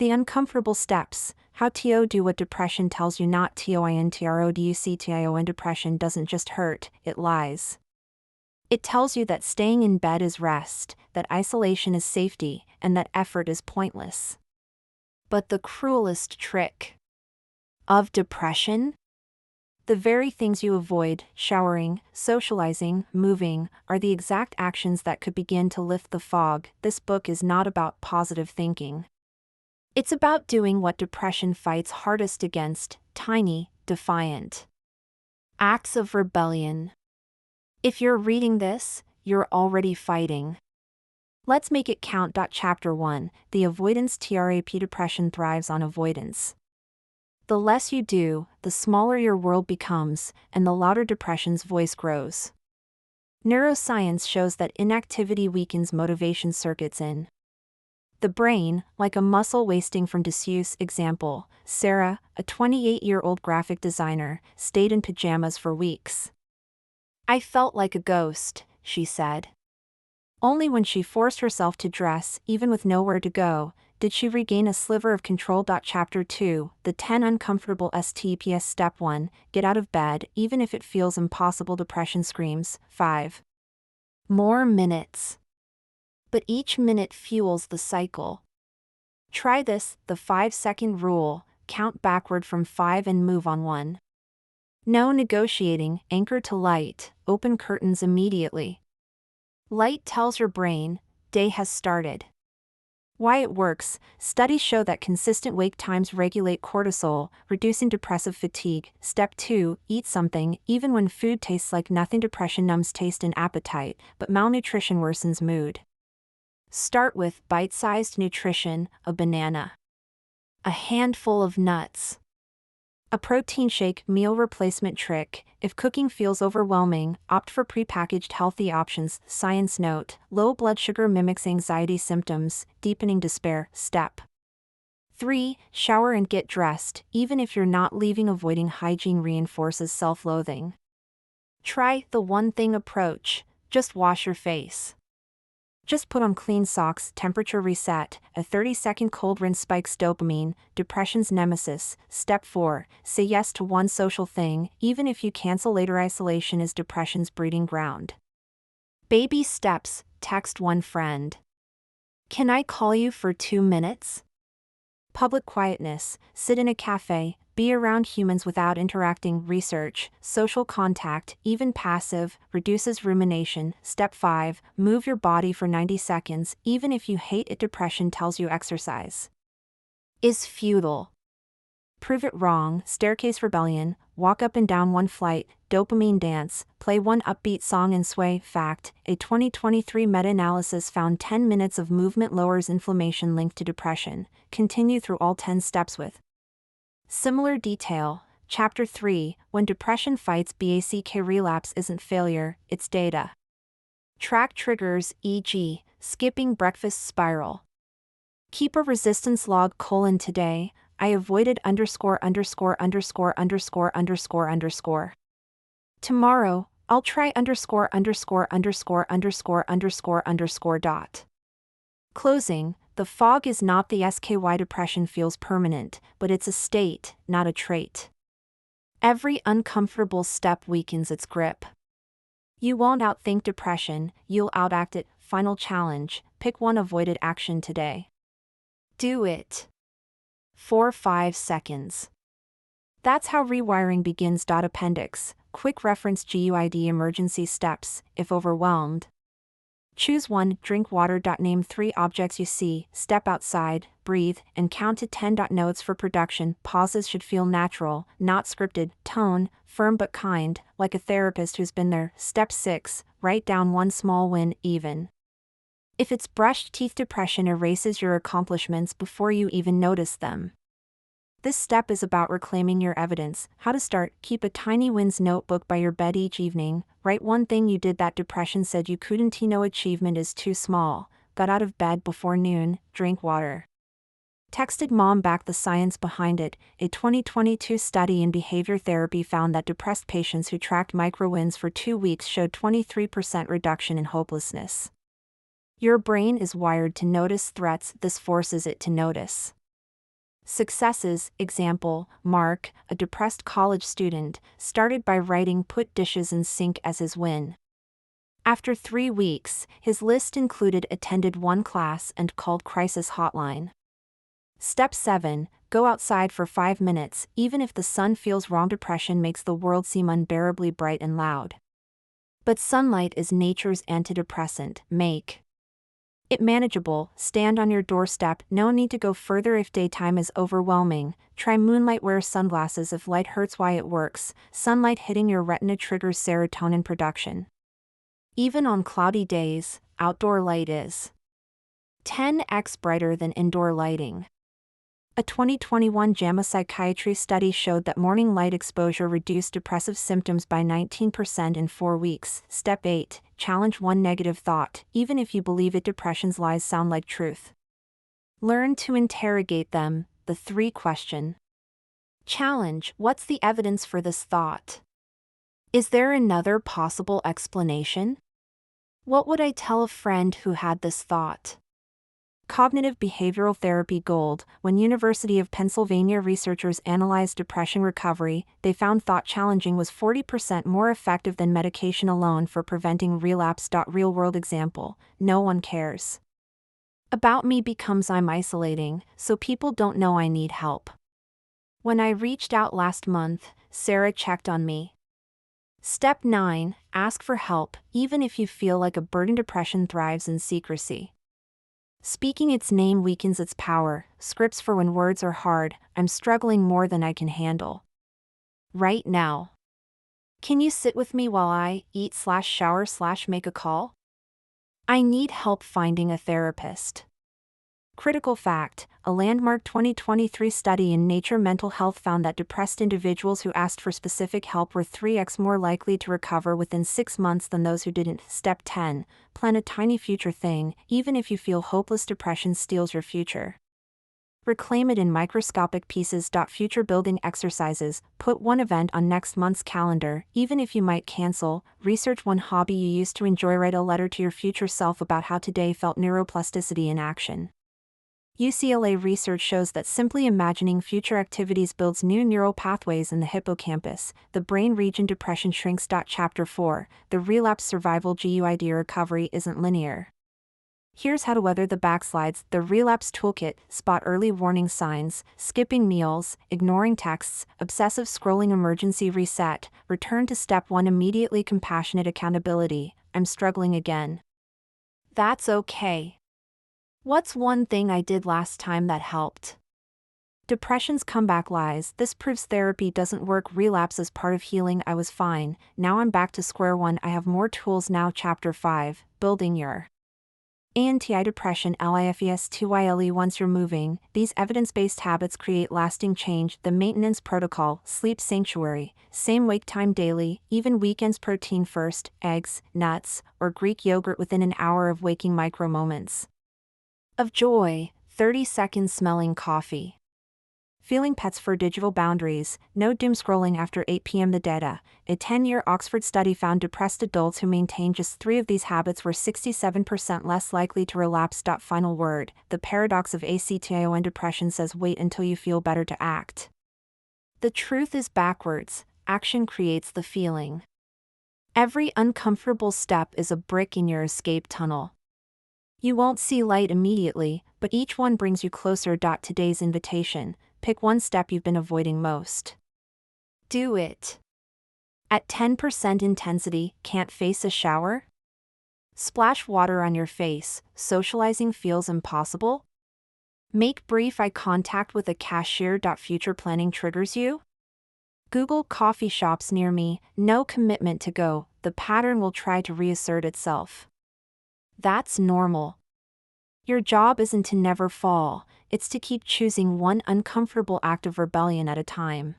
The uncomfortable steps. How to do what depression tells you not to. Introductio, and depression doesn't just hurt, it lies. It tells you that staying in bed is rest, that isolation is safety, and that effort is pointless. But the cruelest trick of depression? The very things you avoid, showering, socializing, moving, are the exact actions that could begin to lift the fog. This book is not about positive thinking. It's about doing what depression fights hardest against: tiny, defiant acts of rebellion. If you're reading this, you're already fighting. Let's make it count. Chapter 1, The Avoidance Trap. Depression thrives on avoidance. The less you do, the smaller your world becomes, and the louder depression's voice grows. Neuroscience shows that inactivity weakens motivation circuits in the brain, like a muscle wasting from disuse. Example: Sarah, a 28-year-old graphic designer, stayed in pajamas for weeks. I felt like a ghost, she said. Only when she forced herself to dress, even with nowhere to go, did she regain a sliver of control. Chapter 2, The 10 Uncomfortable Steps. Step 1, Get out of bed, even if it feels impossible. Depression screams, 5 more minutes. But each minute fuels the cycle. Try this, the 5-second rule: count backward from 5 and move on 1. No negotiating, anchor to light, open curtains immediately. Light tells your brain, day has started. Why it works: studies show that consistent wake times regulate cortisol, reducing depressive fatigue. Step 2, Eat something, even when food tastes like nothing. Depression numbs taste and appetite, but malnutrition worsens mood. Start with bite-sized nutrition: a banana, a handful of nuts, a protein shake. Meal replacement trick: if cooking feels overwhelming, opt for prepackaged healthy options. Science note: low blood sugar mimics anxiety symptoms, deepening despair. Step 3, Shower and get dressed, even if you're not leaving. Avoiding hygiene reinforces self-loathing. Try the one thing approach: just wash your face. Just put on clean socks. Temperature reset: a 30-second cold rinse spikes dopamine, depression's nemesis. Step 4, Say yes to one social thing, even if you cancel later. Isolation is depression's breeding ground. Baby steps: text one friend. Can I call you for 2 minutes? Public quietness: sit in a cafe, be around humans without interacting. Research: social contact, even passive, reduces rumination. Step 5, Move your body for 90 seconds, even if you hate it. Depression tells you exercise is futile. Prove it wrong. Staircase rebellion: walk up and down one flight. Dopamine dance: play one upbeat song and sway. Fact: a 2023 meta-analysis found 10 minutes of movement lowers inflammation linked to depression. Continue through all 10 steps with similar detail. Chapter 3, When depression fights back. Relapse isn't failure, it's data. Track triggers, e.g., skipping breakfast. Spiral. Keep a resistance log: today, I avoided _____________. Tomorrow, I'll try ___________________________________________. Closing: the fog is not the SKY. Depression feels permanent, but it's a state, not a trait. Every uncomfortable step weakens its grip. You won't outthink depression, you'll outact it. Final challenge: pick one avoided action today. Do it for 5 seconds. That's how rewiring begins. Appendix: quick reference GUID emergency steps, if overwhelmed. Choose one, drink water. Name 3 objects you see, step outside, breathe, and count to 10. Notes for production: pauses should feel natural, not scripted. Tone, firm but kind, like a therapist who's been there. Step 6, write down one small win, even if it's brushed teeth. Depression erases your accomplishments before you even notice them. This step is about reclaiming your evidence. How to start: keep a tiny wins notebook by your bed each evening. Write one thing you did that depression said you couldn't. No achievement is too small. Got out of bed before noon, drank water. Texted mom back. The science behind it: a 2022 study in behavior therapy found that depressed patients who tracked micro wins for 2 weeks showed 23% reduction in hopelessness. Your brain is wired to notice threats, this forces it to notice Successes, example, Mark, a depressed college student, started by writing "put dishes in sink" as his win. After 3 weeks, his list included attended 1 class and called crisis hotline. Step 7, go outside for 5 minutes, even if the sun feels wrong. Depression makes the world seem unbearably bright and loud. But sunlight is nature's antidepressant. Make it manageable, stand on your doorstep, no need to go further if daytime is overwhelming, try moonlight, wear sunglasses if light hurts. Why it works, sunlight hitting your retina triggers serotonin production. Even on cloudy days, outdoor light is 10x brighter than indoor lighting. A 2021 JAMA Psychiatry study showed that morning light exposure reduced depressive symptoms by 19% in 4 weeks. Step 8, challenge one negative thought, even if you believe it. Depression's lies sound like truth. Learn to interrogate them. The 3-question challenge: what's the evidence for this thought? Is there another possible explanation? What would I tell a friend who had this thought? Cognitive behavioral therapy gold. When University of Pennsylvania researchers analyzed depression recovery, they found thought challenging was 40% more effective than medication alone for preventing relapse. Real-world example, no one cares about me becomes I'm isolating, so people don't know I need help. When I reached out last month, Sarah checked on me. Step 9, ask for help, even if you feel like a burden. Depression thrives in secrecy. Speaking its name weakens its power. Scripts for when words are hard: I'm struggling more than I can handle right now. Can you sit with me while I eat/shower/make a call? I need help finding a therapist. Critical fact: a landmark 2023 study in Nature Mental Health found that depressed individuals who asked for specific help were 3x more likely to recover within 6 months than those who didn't. Step 10, plan a tiny future thing. Even if you feel hopeless, depression steals your future. Reclaim it in microscopic pieces. Future building exercises: put one event on next month's calendar, even if you might cancel. Research one hobby you used to enjoy. Write a letter to your future self about how today felt. Neuroplasticity in action. UCLA research shows that simply imagining future activities builds new neural pathways in the hippocampus, the brain region. Depression shrinks. Chapter 4, the relapse survival guide. Recovery isn't linear. Here's how to weather the backslides. The relapse toolkit: spot early warning signs, skipping meals, ignoring texts, obsessive scrolling. Emergency reset: return to step 1 immediately. Compassionate accountability: I'm struggling again. That's okay. What's one thing I did last time that helped? Depression's comeback lies: this proves therapy doesn't work. Relapse is part of healing. I was fine, now I'm back to square one. I have more tools now. Chapter 5, building your anti-depression lifestyle. Once you're moving, these evidence-based habits create lasting change. The maintenance protocol: sleep sanctuary, same wake time daily, even weekends. Protein first, eggs, nuts, or Greek yogurt within an hour of waking. Micro moments of joy: 30 seconds smelling coffee. Feeling pets for digital boundaries: no doom scrolling after 8 p.m. The data: a 10-year Oxford study found depressed adults who maintained just 3 of these habits were 67% less likely to relapse. Final word: the paradox of ACTIO and depression says wait until you feel better to act. The truth is backwards: action creates the feeling. Every uncomfortable step is a brick in your escape tunnel. You won't see light immediately, but each one brings you closer. Today's invitation: pick one step you've been avoiding most. Do it. At 10% intensity, can't face a shower? Splash water on your face: socializing feels impossible? Make brief eye contact with a cashier. Future planning triggers you? Google coffee shops near me, no commitment to go, the pattern will try to reassert itself. That's normal. Your job isn't to never fall, it's to keep choosing one uncomfortable act of rebellion at a time.